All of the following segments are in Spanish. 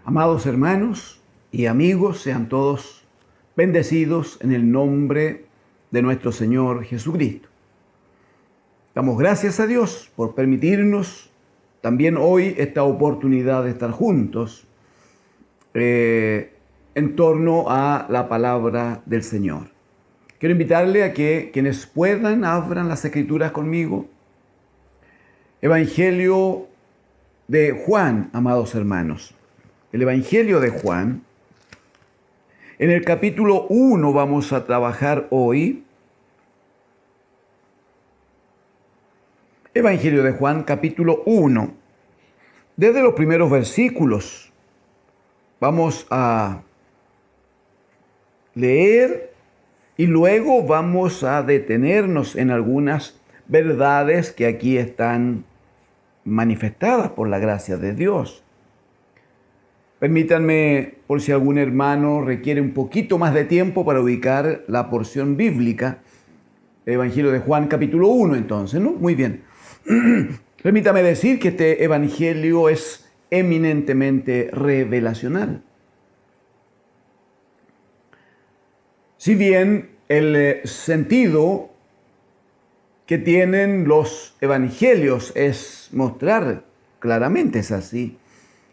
Amados hermanos y amigos, sean todos bendecidos en el nombre de nuestro Señor Jesucristo. Damos gracias a Dios por permitirnos también hoy esta oportunidad de estar juntos en torno a la palabra del Señor. Quiero invitarle a que quienes puedan abran las Escrituras conmigo. Evangelio de Juan, amados hermanos. El Evangelio de Juan. En el capítulo 1 vamos a trabajar hoy. Evangelio de Juan, capítulo 1. Desde los primeros versículos vamos a leer y luego vamos a detenernos en algunas verdades que aquí están manifestadas por la gracia de Dios. Permítanme, por si algún hermano requiere un poquito más de tiempo para ubicar la porción bíblica, Evangelio de Juan, capítulo 1, entonces, ¿no? Muy bien. Permítame decir que este evangelio es eminentemente revelacional. Si bien el sentido que tienen los evangelios es mostrar, claramente es así,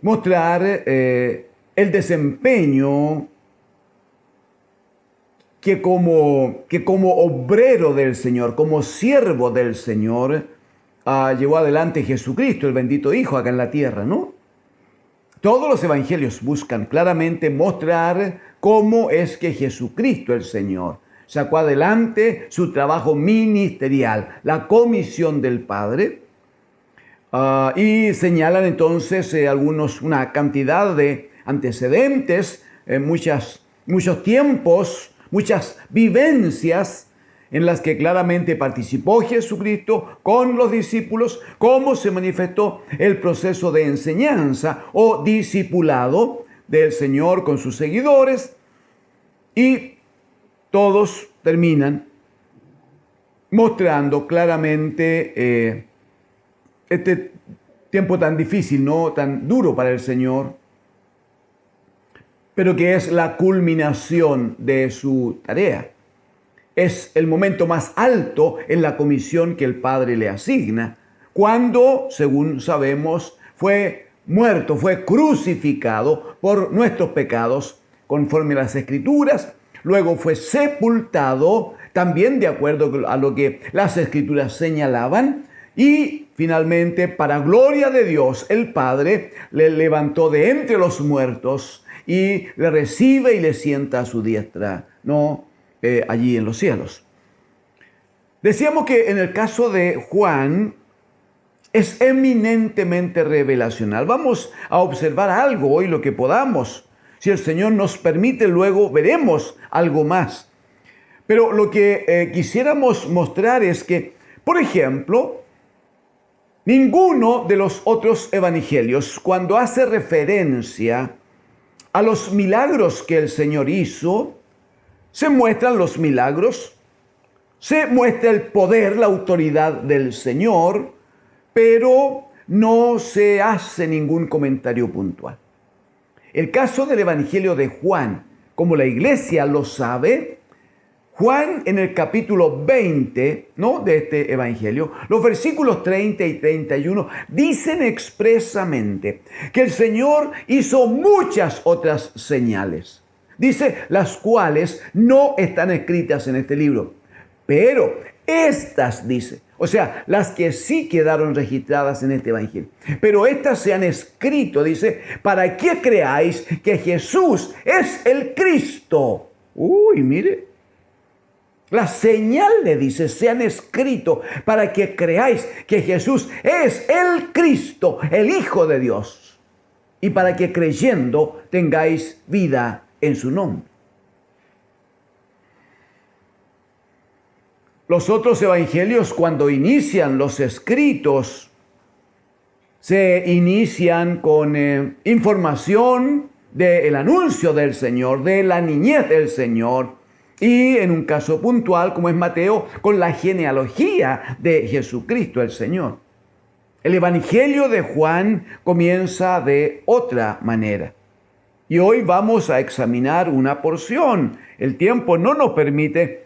mostrar el desempeño que como obrero del Señor, como siervo del Señor, llevó adelante Jesucristo, el bendito Hijo, acá en la tierra, ¿no? Todos los evangelios buscan claramente mostrar cómo es que Jesucristo, el Señor, sacó adelante su trabajo ministerial, la comisión del Padre, y señalan entonces una cantidad de antecedentes, muchos tiempos, muchas vivencias en las que claramente participó Jesucristo con los discípulos, cómo se manifestó el proceso de enseñanza o discipulado del Señor con sus seguidores, y todos terminan mostrando claramente este tiempo tan difícil, ¿no? Tan duro para el Señor, pero que es la culminación de su tarea. Es el momento más alto en la comisión que el Padre le asigna, cuando, según sabemos, fue muerto, fue crucificado por nuestros pecados, conforme a las Escrituras. Luego fue sepultado, también de acuerdo a lo que las Escrituras señalaban, y finalmente, para gloria de Dios, el Padre le levantó de entre los muertos y le recibe y le sienta a su diestra, ¿no? Allí en los cielos. Decíamos que en el caso de Juan es eminentemente revelacional. Vamos a observar algo hoy, lo que podamos. Si el Señor nos permite, luego veremos algo más. Pero lo que quisiéramos mostrar es que, por ejemplo, ninguno de los otros evangelios, cuando hace referencia a los milagros que el Señor hizo, se muestran los milagros, se muestra el poder, la autoridad del Señor, pero no se hace ningún comentario puntual. El caso del Evangelio de Juan, como la iglesia lo sabe, Juan en el capítulo 20, ¿no?, de este Evangelio, los versículos 30 y 31 dicen expresamente que el Señor hizo muchas otras señales. Dice, las cuales no están escritas en este libro. Pero estas, dice, o sea, las que sí quedaron registradas en este Evangelio. Pero estas se han escrito, dice, para que creáis que Jesús es el Cristo. Uy, mire. La señal, le dice, se han escrito para que creáis que Jesús es el Cristo, el Hijo de Dios. Y para que creyendo tengáis vida en su nombre. Los otros evangelios, cuando inician los escritos, se inician con información del anuncio del Señor, de la niñez del Señor, y en un caso puntual, como es Mateo, con la genealogía de Jesucristo el Señor. El Evangelio de Juan comienza de otra manera. Y hoy vamos a examinar una porción. El tiempo no nos permite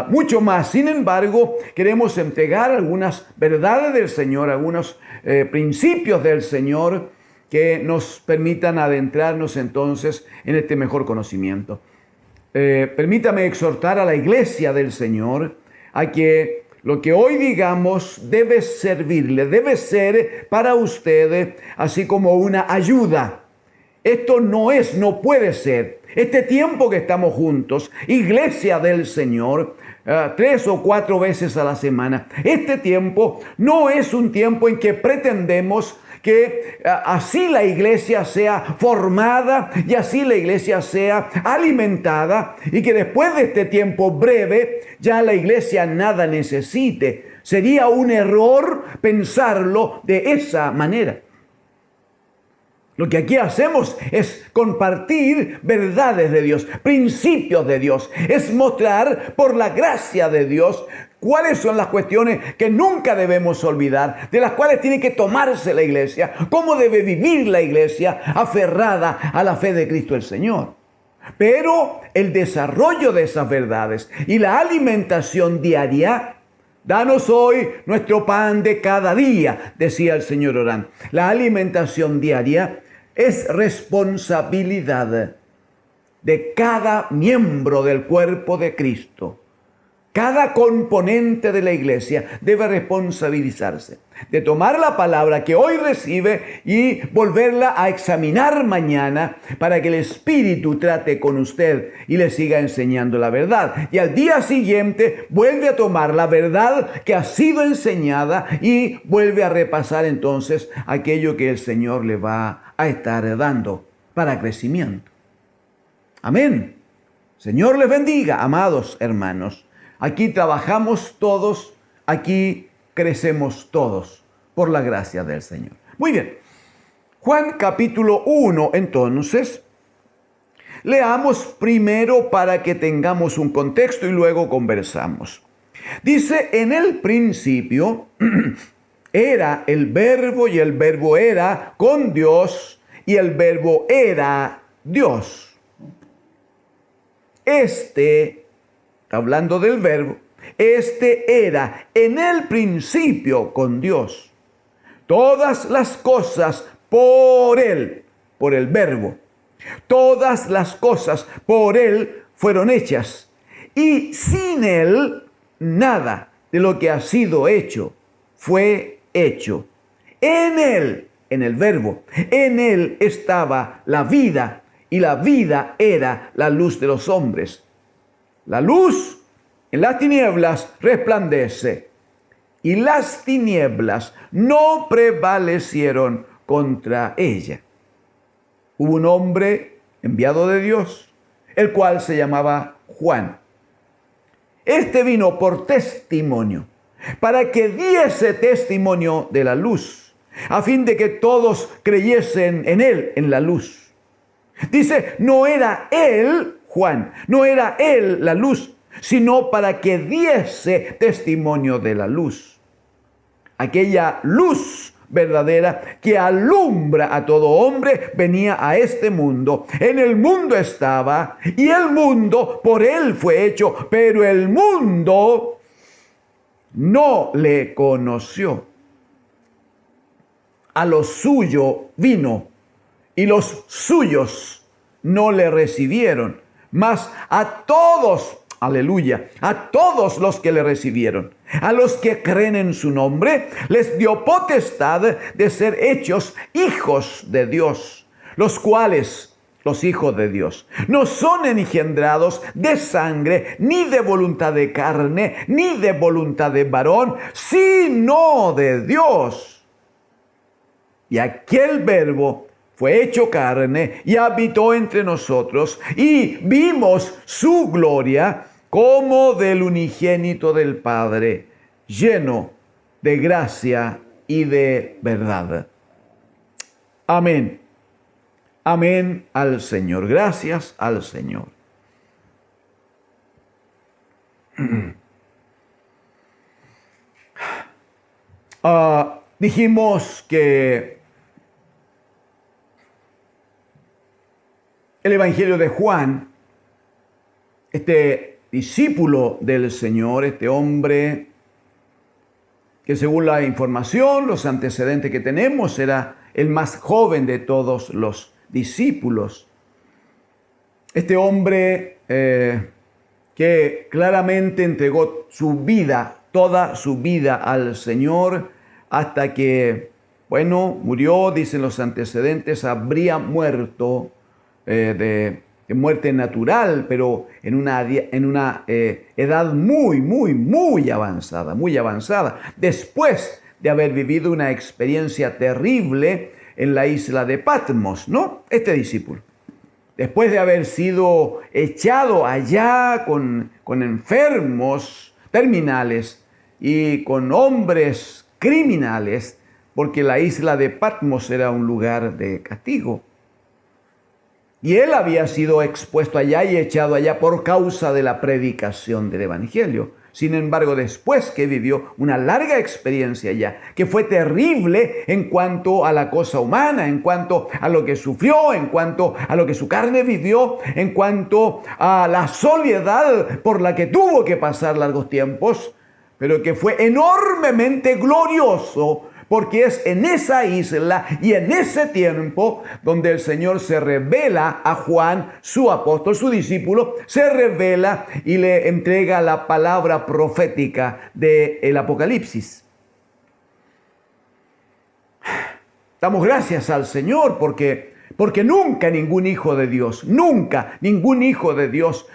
mucho más. Sin embargo, queremos entregar algunas verdades del Señor, algunos principios del Señor que nos permitan adentrarnos entonces en este mejor conocimiento. Permítame exhortar a la iglesia del Señor a que lo que hoy digamos debe servirle, debe ser para ustedes así como una ayuda. Esto no puede ser. Este tiempo que estamos juntos, iglesia del Señor, 3 o 4 veces a la semana, este tiempo no es un tiempo en que pretendemos que así la iglesia sea formada y así la iglesia sea alimentada y que después de este tiempo breve ya la iglesia nada necesite. Sería un error pensarlo de esa manera. Lo que aquí hacemos es compartir verdades de Dios, principios de Dios. Es mostrar por la gracia de Dios cuáles son las cuestiones que nunca debemos olvidar, de las cuales tiene que tomarse la iglesia, cómo debe vivir la iglesia aferrada a la fe de Cristo el Señor. Pero el desarrollo de esas verdades y la alimentación diaria, danos hoy nuestro pan de cada día, decía el Señor orando. La alimentación diaria es responsabilidad de cada miembro del cuerpo de Cristo. Cada componente de la iglesia debe responsabilizarse de tomar la palabra que hoy recibe y volverla a examinar mañana para que el Espíritu trate con usted y le siga enseñando la verdad. Y al día siguiente vuelve a tomar la verdad que ha sido enseñada y vuelve a repasar entonces aquello que el Señor le va a estar dando para crecimiento. Amén. Señor les bendiga, amados hermanos. Aquí trabajamos todos, aquí crecemos todos por la gracia del Señor. Muy bien, Juan capítulo 1 entonces, leamos primero para que tengamos un contexto y luego conversamos. Dice, en el principio era el verbo y el verbo era con Dios y el verbo era Dios. Hablando del verbo, era en el principio con Dios. Todas las cosas por Él, por el verbo. Todas las cosas por Él fueron hechas. Y sin Él, nada de lo que ha sido hecho fue hecho. En Él, en el verbo, en Él estaba la vida y la vida era la luz de los hombres. La luz en las tinieblas resplandece y las tinieblas no prevalecieron contra ella. Hubo un hombre enviado de Dios, el cual se llamaba Juan. Este vino por testimonio, para que diese testimonio de la luz, a fin de que todos creyesen en él, en la luz. Dice, no era él, Juan, no era él la luz, sino para que diese testimonio de la luz. Aquella luz verdadera que alumbra a todo hombre venía a este mundo. En el mundo estaba y el mundo por él fue hecho, pero el mundo no le conoció. A lo suyo vino y los suyos no le recibieron. Mas a todos, aleluya, a todos los que le recibieron, a los que creen en su nombre, les dio potestad de ser hechos hijos de Dios, los cuales, los hijos de Dios, no son engendrados de sangre, ni de voluntad de carne, ni de voluntad de varón, sino de Dios. Y aquel verbo fue hecho carne y habitó entre nosotros y vimos su gloria como del unigénito del Padre, lleno de gracia y de verdad. Amén. Amén al Señor. Gracias al Señor. Dijimos que el Evangelio de Juan, este discípulo del Señor, este hombre que según la información, los antecedentes que tenemos, era el más joven de todos los discípulos. Este hombre que claramente entregó su vida, toda su vida al Señor, hasta que, bueno, murió, dicen los antecedentes, habría muerto de muerte natural, pero en una edad muy avanzada, después de haber vivido una experiencia terrible en la isla de Patmos, ¿no? Este discípulo, después de haber sido echado allá con enfermos terminales y con hombres criminales, porque la isla de Patmos era un lugar de castigo. Y él había sido expuesto allá y echado allá por causa de la predicación del Evangelio. Sin embargo, después que vivió una larga experiencia allá, que fue terrible en cuanto a la cosa humana, en cuanto a lo que sufrió, en cuanto a lo que su carne vivió, en cuanto a la soledad por la que tuvo que pasar largos tiempos, pero que fue enormemente glorioso, porque es en esa isla y en ese tiempo donde el Señor se revela a Juan, su apóstol, su discípulo, se revela y le entrega la palabra profética del Apocalipsis. Damos gracias al Señor porque nunca ningún hijo de Dios,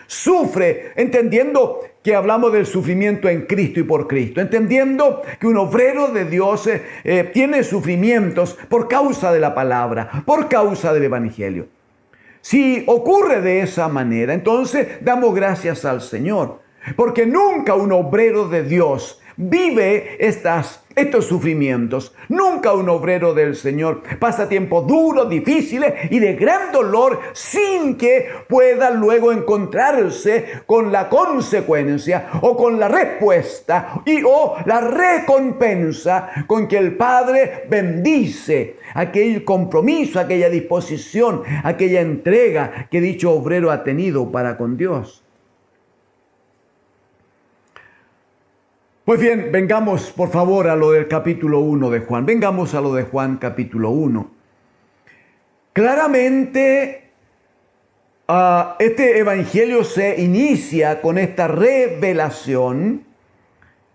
sufre, entendiendo que hablamos del sufrimiento en Cristo y por Cristo, entendiendo que un obrero de Dios tiene sufrimientos por causa de la palabra, por causa del Evangelio. Si ocurre de esa manera, entonces damos gracias al Señor, porque nunca un obrero de Dios vive estos sufrimientos. Nunca un obrero del Señor pasa tiempos duros, difíciles y de gran dolor sin que pueda luego encontrarse con la consecuencia o con la respuesta o la recompensa con que el Padre bendice aquel compromiso, aquella disposición, aquella entrega que dicho obrero ha tenido para con Dios. Pues bien, vengamos por favor a lo del capítulo 1 de Juan. Vengamos a lo de Juan capítulo 1. Claramente, este evangelio se inicia con esta revelación,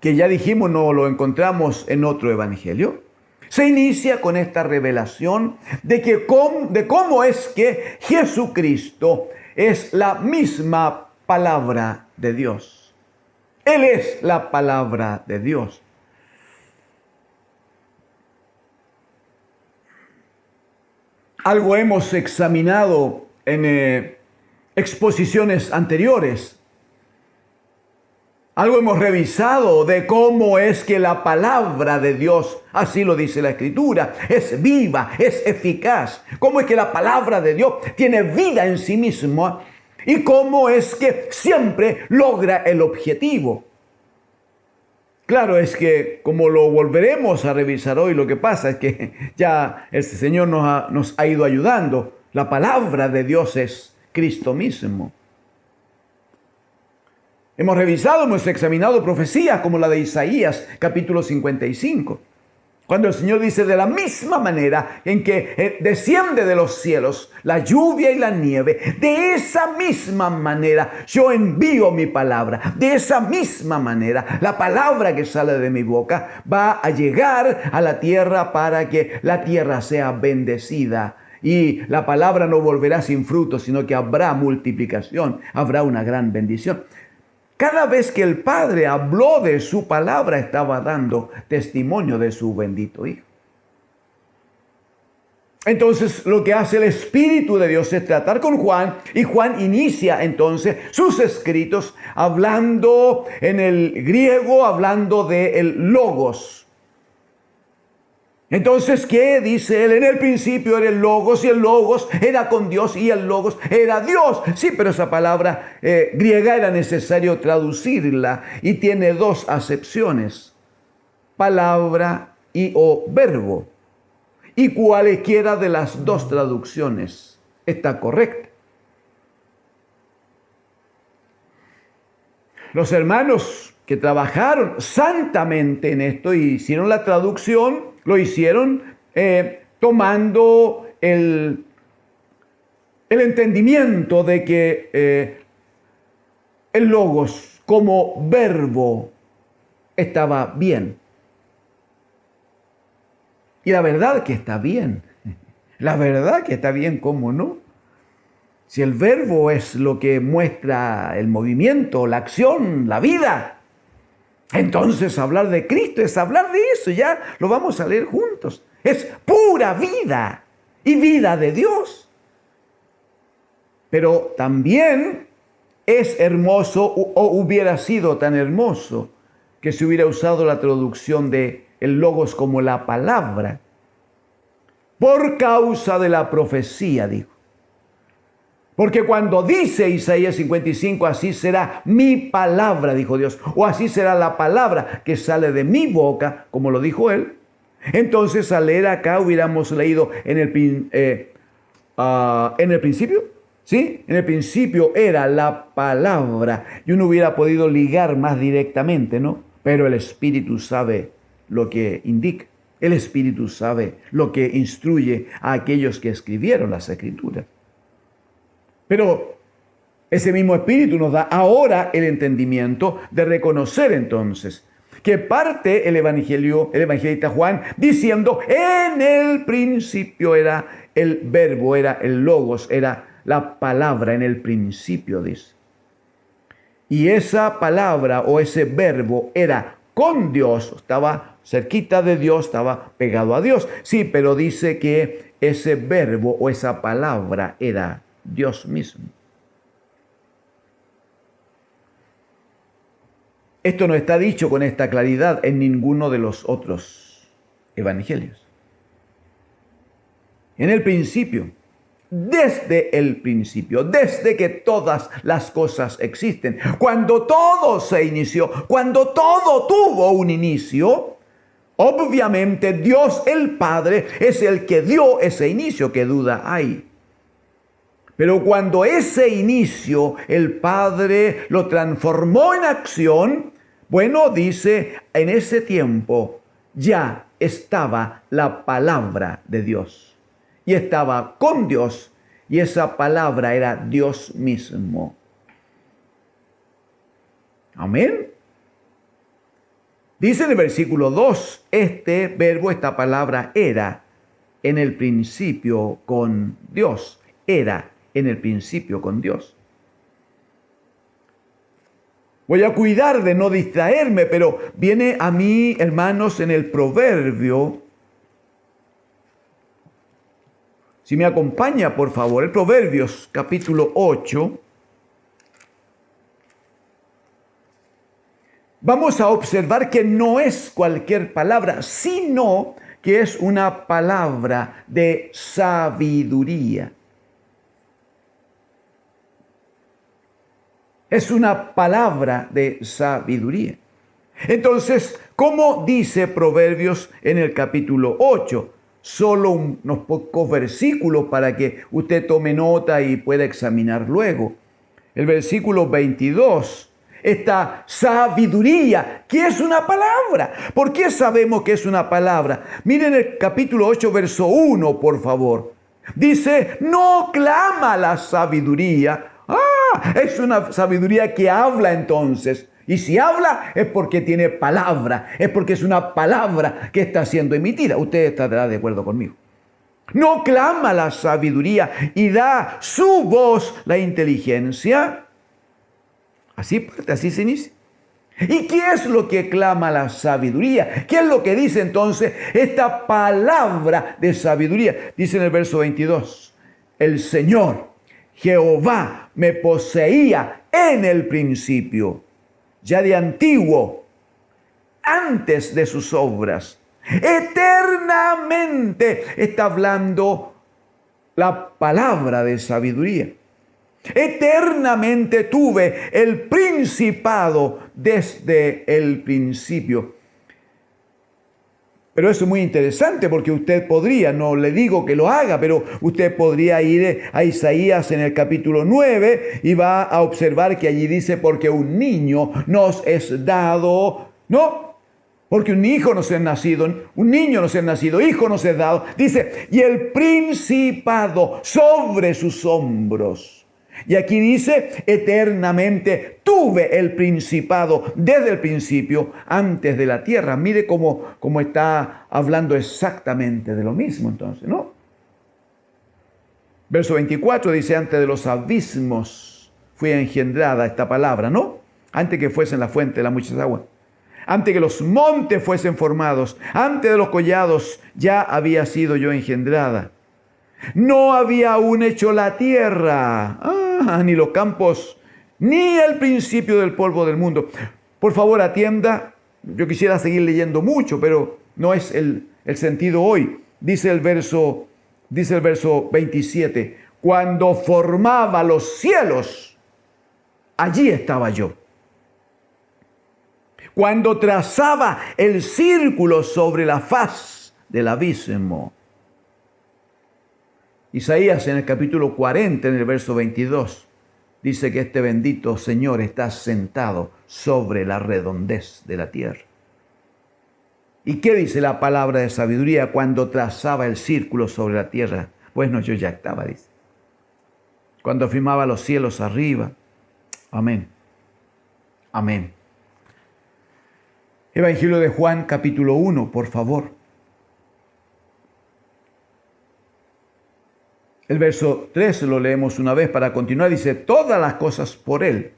que ya dijimos no lo encontramos en otro evangelio. Se inicia con esta revelación de cómo es que Jesucristo es la misma palabra de Dios. Él es la palabra de Dios. Algo hemos examinado en exposiciones anteriores. Algo hemos revisado de cómo es que la palabra de Dios, así lo dice la Escritura, es viva, es eficaz. Cómo es que la palabra de Dios tiene vida en sí misma. Y cómo es que siempre logra el objetivo. Claro, es que como lo volveremos a revisar hoy, lo que pasa es que ya el Señor nos ha ido ayudando. La palabra de Dios es Cristo mismo. Hemos revisado, hemos examinado profecías como la de Isaías, capítulo 55. Cuando el Señor dice, de la misma manera en que desciende de los cielos la lluvia y la nieve, de esa misma manera yo envío mi palabra. De esa misma manera la palabra que sale de mi boca va a llegar a la tierra para que la tierra sea bendecida. Y la palabra no volverá sin fruto, sino que habrá multiplicación, habrá una gran bendición. Cada vez que el Padre habló de su palabra, estaba dando testimonio de su bendito Hijo. Entonces, lo que hace el Espíritu de Dios es tratar con Juan, y Juan inicia entonces sus escritos hablando en el griego, hablando del logos. Entonces, ¿qué dice él? En el principio era el Logos, y el Logos era con Dios, y el Logos era Dios. Sí, pero esa palabra griega era necesario traducirla, y tiene dos acepciones: palabra o verbo. Y cualquiera de las dos traducciones está correcta. Los hermanos que trabajaron santamente en esto y hicieron la traducción, lo hicieron tomando el entendimiento de que el logos como verbo estaba bien. Y la verdad que está bien. La verdad que está bien, ¿cómo no? Si el verbo es lo que muestra el movimiento, la acción, la vida, entonces hablar de Cristo es hablar de eso. Ya lo vamos a leer juntos. Es pura vida y vida de Dios. Pero también es hermoso o hubiera sido tan hermoso que se hubiera usado la traducción de el logos como la palabra. Por causa de la profecía, dijo. Porque cuando dice Isaías 55, así será mi palabra, dijo Dios, o así será la palabra que sale de mi boca, como lo dijo él, entonces al leer acá hubiéramos leído en el principio, ¿sí? En el principio era la palabra y uno hubiera podido ligar más directamente, ¿no? Pero el Espíritu sabe lo que indica. El Espíritu sabe lo que instruye a aquellos que escribieron las Escrituras. Pero ese mismo Espíritu nos da ahora el entendimiento de reconocer entonces que parte el evangelista Juan diciendo, en el principio era el verbo, era el logos, era la palabra, en el principio dice. Y esa palabra o ese verbo era con Dios, estaba cerquita de Dios, estaba pegado a Dios. Sí, pero dice que ese verbo o esa palabra era Dios mismo. Esto no está dicho con esta claridad en ninguno de los otros evangelios. En el principio, desde el principio, desde que todas las cosas existen, cuando todo se inició, cuando todo tuvo un inicio, obviamente Dios el Padre es el que dio ese inicio, qué duda hay. Pero cuando ese inicio el Padre lo transformó en acción, bueno, dice, en ese tiempo ya estaba la palabra de Dios. Y estaba con Dios, y esa palabra era Dios mismo. Amén. Dice en el versículo 2, este verbo, esta palabra era en el principio con Dios. Era en el principio con Dios. Voy a cuidar de no distraerme, pero viene a mí, hermanos, en el proverbio. Si me acompaña, por favor, el Proverbios capítulo 8. Vamos a observar que no es cualquier palabra, sino que es una palabra de sabiduría. Es una palabra de sabiduría. Entonces, ¿cómo dice Proverbios en el capítulo 8? Solo unos pocos versículos para que usted tome nota y pueda examinar luego. El versículo 22, esta sabiduría, que es una palabra. ¿Por qué sabemos que es una palabra? Miren el capítulo 8, verso 1, por favor. Dice, no clama la sabiduría. Es una sabiduría que habla entonces. Y si habla es porque tiene palabra, es porque es una palabra que está siendo emitida. Usted estará de acuerdo conmigo. No clama la sabiduría y da su voz la inteligencia. Así parte, así se inicia. ¿Y qué es lo que clama la sabiduría? ¿Qué es lo que dice entonces esta palabra de sabiduría? Dice en el verso 22, el Señor Jehová me poseía en el principio, ya de antiguo, antes de sus obras. Eternamente está hablando la palabra de sabiduría. Eternamente tuve el principado desde el principio. Pero eso es muy interesante porque usted podría, no le digo que lo haga, pero usted podría ir a Isaías en el capítulo 9 y va a observar que allí dice, porque un niño nos es dado, no, porque un hijo nos es nacido, un niño nos es nacido, hijo nos es dado. Dice, y el principado sobre sus hombros. Y aquí dice, eternamente tuve el principado desde el principio, antes de la tierra. Mire cómo está hablando exactamente de lo mismo entonces, ¿no? Verso 24 dice, antes de los abismos fue engendrada esta palabra, ¿no? Antes que fuesen la fuente de las muchas aguas. Antes que los montes fuesen formados, antes de los collados ya había sido yo engendrada. No había aún hecho la tierra, ni los campos, ni el principio del polvo del mundo. Por favor, atienda. Yo quisiera seguir leyendo mucho, pero no es el sentido hoy. Dice el verso 27. Cuando formaba los cielos, allí estaba yo. Cuando trazaba el círculo sobre la faz del abismo. Isaías en el capítulo 40, en el verso 22, dice que este bendito Señor está sentado sobre la redondez de la tierra. ¿Y qué dice la palabra de sabiduría cuando trazaba el círculo sobre la tierra? Bueno, yo ya estaba, dice. Cuando afirmaba los cielos arriba. Amén. Amén. Evangelio de Juan, capítulo 1, por favor. El verso 3 lo leemos una vez para continuar. Dice, todas las cosas por Él,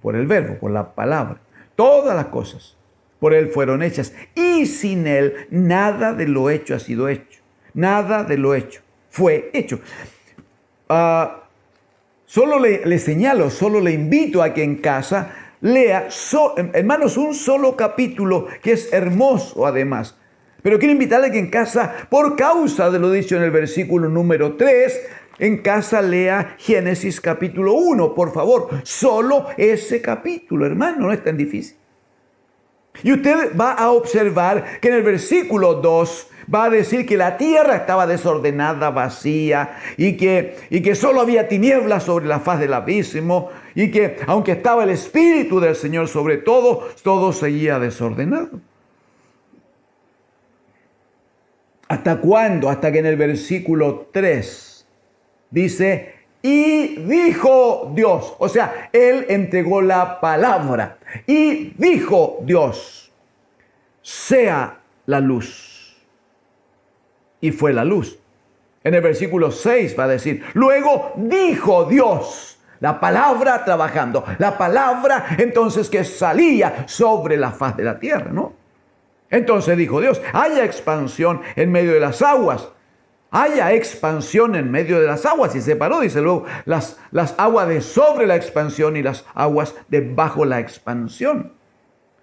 por el verbo, por la palabra. Todas las cosas por Él fueron hechas. Y sin Él nada de lo hecho ha sido hecho. Nada de lo hecho fue hecho. Solo le señalo, solo le invito a que en casa lea, hermanos, un solo capítulo que es hermoso además. Pero quiero invitarle que en casa, por causa de lo dicho en el versículo número 3, en casa lea Génesis capítulo 1, por favor. Solo ese capítulo, hermano, no es tan difícil. Y usted va a observar que en el versículo 2 va a decir que la tierra estaba desordenada, vacía, y que solo había tinieblas sobre la faz del abismo, y que aunque estaba el Espíritu del Señor sobre todo, todo seguía desordenado. ¿Hasta cuándo? Hasta que en el versículo 3 dice, y dijo Dios, o sea, Él entregó la palabra, y dijo Dios, sea la luz. Y fue la luz. En el versículo 6 va a decir, luego dijo Dios, la palabra trabajando, la palabra entonces que salía sobre la faz de la tierra, ¿no? Entonces dijo Dios, haya expansión en medio de las aguas. Haya expansión en medio de las aguas. Y separó, dice luego, las aguas de sobre la expansión y las aguas debajo la expansión.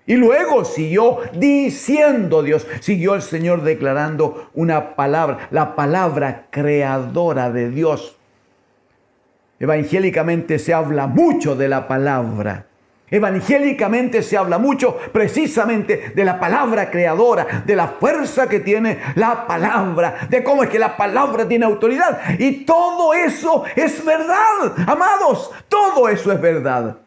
Y luego siguió diciendo Dios, siguió el Señor declarando una palabra, la palabra creadora de Dios. Evangélicamente se habla mucho de la palabra. Evangélicamente se habla mucho precisamente de la palabra creadora, de la fuerza que tiene la palabra, de cómo es que la palabra tiene autoridad. Y todo eso es verdad, amados, todo eso es verdad.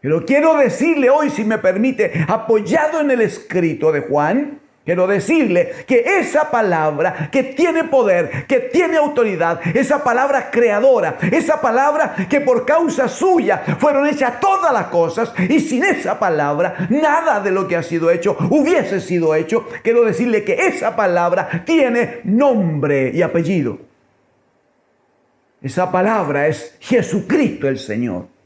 Pero quiero decirle hoy, si me permite, apoyado en el escrito de Juan, quiero decirle que esa palabra que tiene poder, que tiene autoridad, esa palabra creadora, esa palabra que por causa suya fueron hechas todas las cosas, y sin esa palabra nada de lo que ha sido hecho hubiese sido hecho. Quiero decirle que esa palabra tiene nombre y apellido. Esa palabra es Jesucristo el Señor.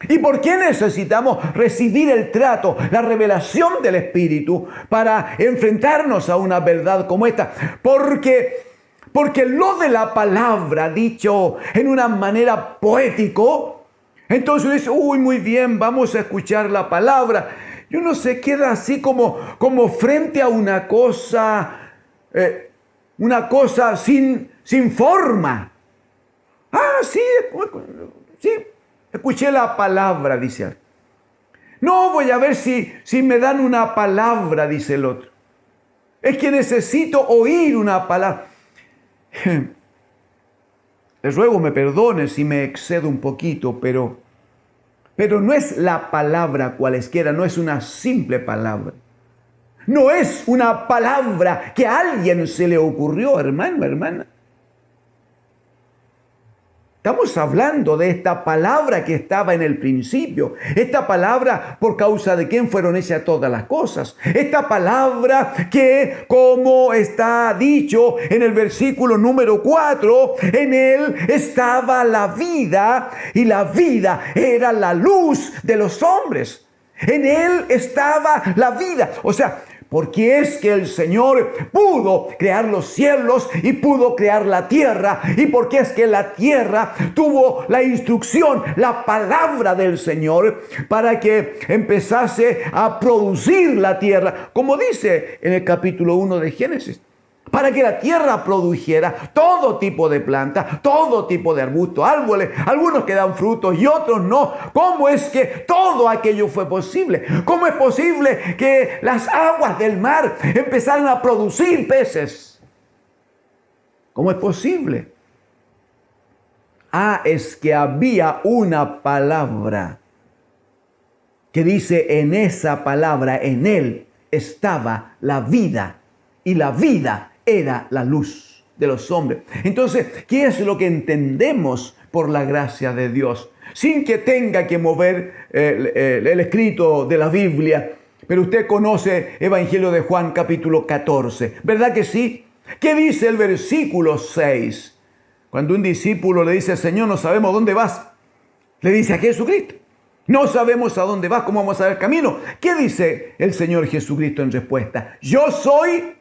¿Y por qué necesitamos recibir el trato, la revelación del Espíritu para enfrentarnos a una verdad como esta? Porque lo de la palabra dicho en una manera poético, entonces dice, uy, muy bien, vamos a escuchar la palabra. Y uno se queda así como frente a una cosa sin forma. Ah, sí, sí. Escuché la palabra, dice. No, voy a ver si me dan una palabra, dice el otro. Es que necesito oír una palabra. Les ruego me perdone si me excedo un poquito, pero no es la palabra cualesquiera, no es una simple palabra. No es una palabra que a alguien se le ocurrió, hermano, hermana. Estamos hablando de esta palabra que estaba en el principio. Esta palabra por causa de quien fueron hechas todas las cosas. Esta palabra que, como está dicho en el versículo número 4, en él estaba la vida y la vida era la luz de los hombres. En él estaba la vida. O sea, porque es que el Señor pudo crear los cielos y pudo crear la tierra. Y porque es que la tierra tuvo la instrucción, la palabra del Señor para que empezase a producir la tierra. Como dice en el capítulo 1 de Génesis. Para que la tierra produjera todo tipo de plantas, todo tipo de arbustos, árboles, algunos que dan frutos y otros no. ¿Cómo es que todo aquello fue posible? ¿Cómo es posible que las aguas del mar empezaran a producir peces? ¿Cómo es posible? Es que había una palabra que dice, en esa palabra, en él estaba la vida y la vida era la luz de los hombres. Entonces, ¿qué es lo que entendemos por la gracia de Dios? Sin que tenga que mover el escrito de la Biblia. Pero usted conoce Evangelio de Juan capítulo 14. ¿Verdad que sí? ¿Qué dice el versículo 6? Cuando un discípulo le dice, Señor, no sabemos dónde vas. Le dice a Jesucristo. No sabemos a dónde vas, cómo vamos a ver el camino. ¿Qué dice el Señor Jesucristo en respuesta? Yo soy...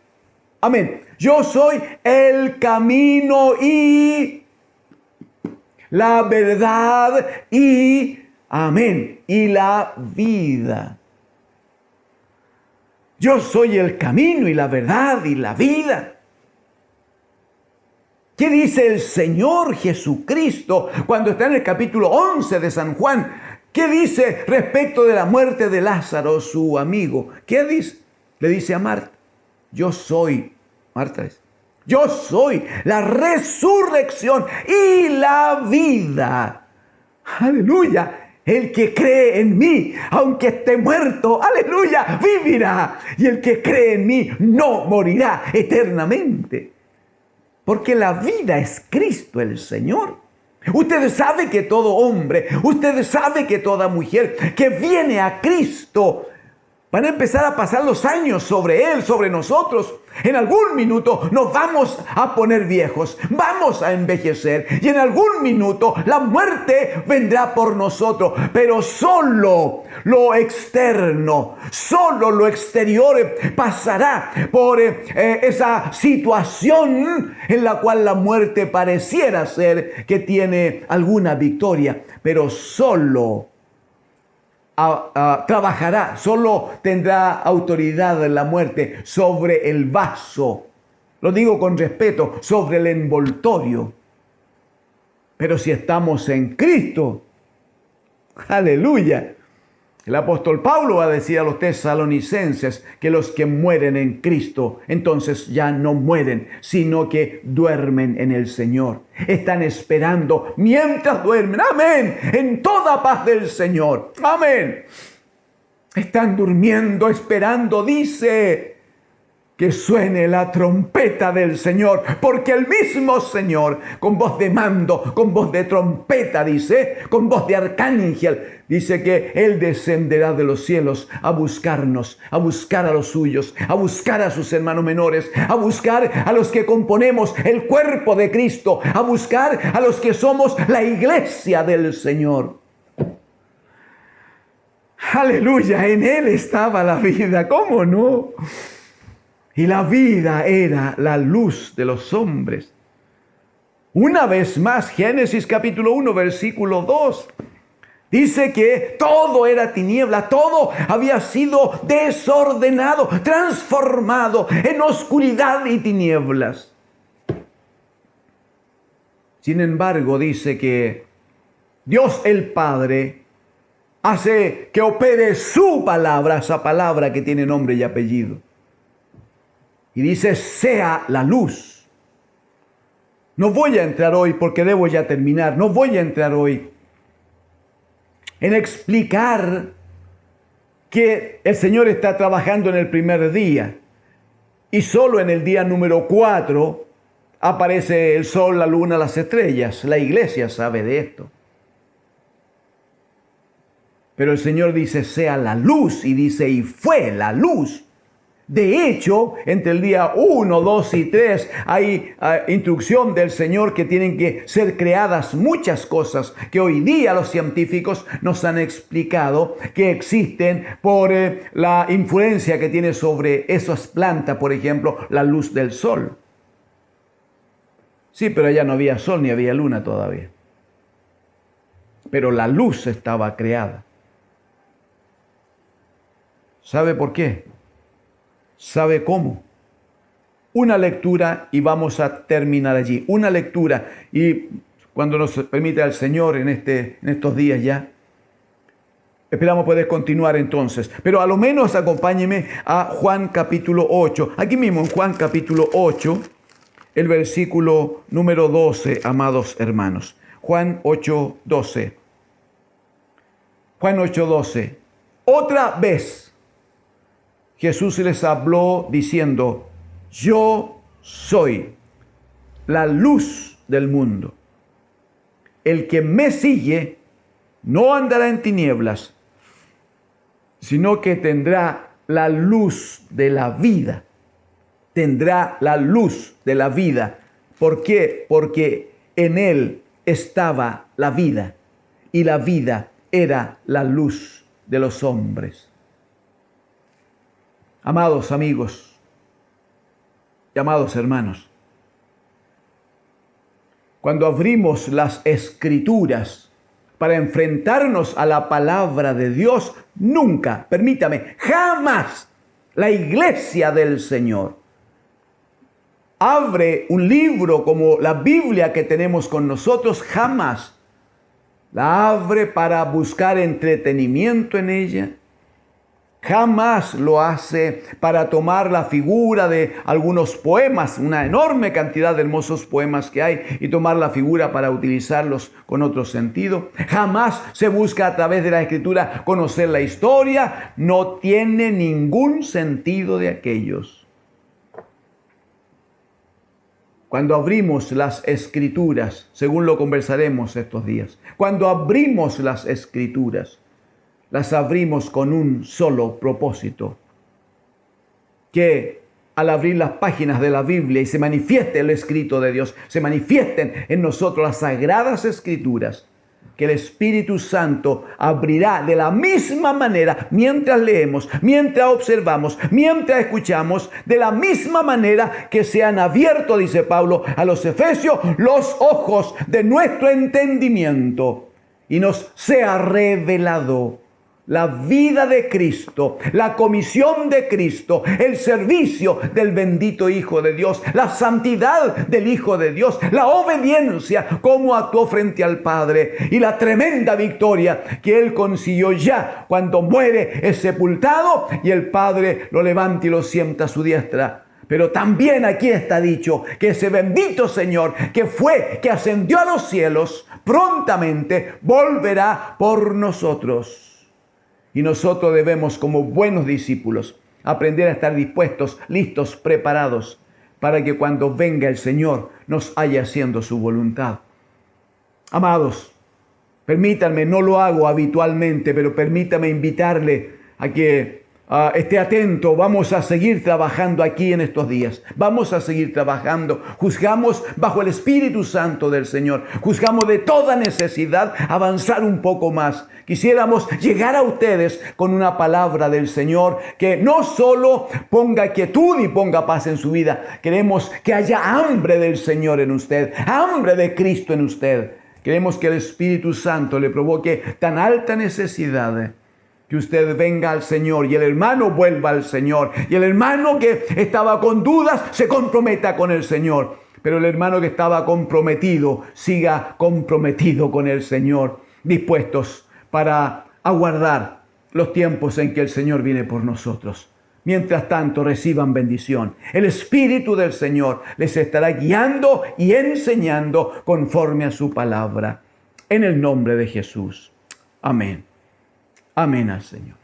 Amén. Yo soy el camino y la verdad y, amén, y la vida. Yo soy el camino y la verdad y la vida. ¿Qué dice el Señor Jesucristo cuando está en el capítulo 11 de San Juan? ¿Qué dice respecto de la muerte de Lázaro, su amigo? ¿Qué dice? Le dice a Marta. Yo soy, Marta es, yo soy la resurrección y la vida. Aleluya. El que cree en mí, aunque esté muerto, aleluya, vivirá. Y el que cree en mí no morirá eternamente. Porque la vida es Cristo el Señor. Usted sabe que todo hombre, usted sabe que toda mujer que viene a Cristo, van a empezar a pasar los años sobre Él, sobre nosotros. En algún minuto nos vamos a poner viejos, vamos a envejecer y en algún minuto la muerte vendrá por nosotros. Pero solo lo externo, solo lo exterior pasará por esa situación en la cual la muerte pareciera ser que tiene alguna victoria, pero solo trabajará, solo tendrá autoridad en la muerte sobre el vaso. Lo digo con respeto, sobre el envoltorio. Pero si estamos en Cristo, aleluya. El apóstol Pablo va a decir a los tesalonicenses que los que mueren en Cristo, entonces ya no mueren, sino que duermen en el Señor. Están esperando mientras duermen. Amén. En toda paz del Señor. Amén. Están durmiendo, esperando, dice, que suene la trompeta del Señor, porque el mismo Señor, con voz de mando, con voz de trompeta, dice, con voz de arcángel, dice que Él descenderá de los cielos a buscarnos, a buscar a los suyos, a buscar a sus hermanos menores, a buscar a los que componemos el cuerpo de Cristo, a buscar a los que somos la iglesia del Señor. Aleluya, en Él estaba la vida, ¿cómo no? Y la vida era la luz de los hombres. Una vez más, Génesis capítulo 1, versículo 2. Dice que todo era tiniebla, todo había sido desordenado, transformado en oscuridad y tinieblas. Sin embargo, dice que Dios el Padre hace que opere su palabra, esa palabra que tiene nombre y apellido. y dice, sea la luz. No voy a entrar hoy porque debo ya terminar. No voy a entrar hoy en explicar que el Señor está trabajando en el primer día y solo en el día número 4 aparece el sol, la luna, las estrellas. La iglesia sabe de esto. Pero el Señor dice, sea la luz, y dice, y fue la luz. De hecho, entre el día 1, 2 y 3 hay instrucción del Señor que tienen que ser creadas muchas cosas que hoy día los científicos nos han explicado que existen por la influencia que tiene sobre esas plantas, por ejemplo, la luz del sol. Sí, pero allá no había sol ni había luna todavía. Pero la luz estaba creada. ¿Sabe por qué? ¿Sabe cómo? Una lectura y vamos a terminar allí. Una lectura y cuando nos permita el Señor en estos días ya, esperamos poder continuar entonces. Pero a lo menos acompáñeme a Juan capítulo 8. Aquí mismo en Juan capítulo 8, el versículo número 12, amados hermanos. Juan 8, 12. Juan 8, 12. Otra vez Jesús les habló diciendo, yo soy la luz del mundo. El que me sigue no andará en tinieblas, sino que tendrá la luz de la vida. Tendrá la luz de la vida. ¿Por qué? Porque en él estaba la vida, y la vida era la luz de los hombres. Amados amigos y amados hermanos, cuando abrimos las Escrituras para enfrentarnos a la palabra de Dios, nunca, permítame, jamás la iglesia del Señor abre un libro como la Biblia que tenemos con nosotros, jamás la abre para buscar entretenimiento en ella. Jamás lo hace para tomar la figura de algunos poemas, una enorme cantidad de hermosos poemas que hay, y tomar la figura para utilizarlos con otro sentido. Jamás se busca a través de la Escritura conocer la historia. No tiene ningún sentido de aquellos. Cuando abrimos las Escrituras, según lo conversaremos estos días, cuando abrimos las Escrituras, las abrimos con un solo propósito: que al abrir las páginas de la Biblia y se manifieste el escrito de Dios, se manifiesten en nosotros las sagradas Escrituras, que el Espíritu Santo abrirá de la misma manera mientras leemos, mientras observamos, mientras escuchamos, de la misma manera que se han abierto, dice Pablo a los Efesios, los ojos de nuestro entendimiento y nos sea revelado la vida de Cristo, la comisión de Cristo, el servicio del bendito Hijo de Dios, la santidad del Hijo de Dios, la obediencia, cómo actuó frente al Padre y la tremenda victoria que Él consiguió ya cuando muere, es sepultado y el Padre lo levanta y lo sienta a su diestra. Pero también aquí está dicho que ese bendito Señor que ascendió a los cielos, prontamente volverá por nosotros. Y nosotros debemos, como buenos discípulos, aprender a estar dispuestos, listos, preparados, para que cuando venga el Señor nos haya haciendo su voluntad. Amados, permítanme, no lo hago habitualmente, pero permítame invitarle a que esté atento. Vamos a seguir trabajando aquí en estos días. Vamos a seguir trabajando. Juzgamos bajo el Espíritu Santo del Señor. Juzgamos de toda necesidad avanzar un poco más. Quisiéramos llegar a ustedes con una palabra del Señor que no solo ponga quietud y ponga paz en su vida. Queremos que haya hambre del Señor en usted, hambre de Cristo en usted. Queremos que el Espíritu Santo le provoque tan alta necesidad que usted venga al Señor y el hermano vuelva al Señor. Y el hermano que estaba con dudas se comprometa con el Señor. Pero el hermano que estaba comprometido siga comprometido con el Señor, dispuestos para aguardar los tiempos en que el Señor viene por nosotros. Mientras tanto, reciban bendición. El Espíritu del Señor les estará guiando y enseñando conforme a su palabra. En el nombre de Jesús. Amén. Amén al Señor.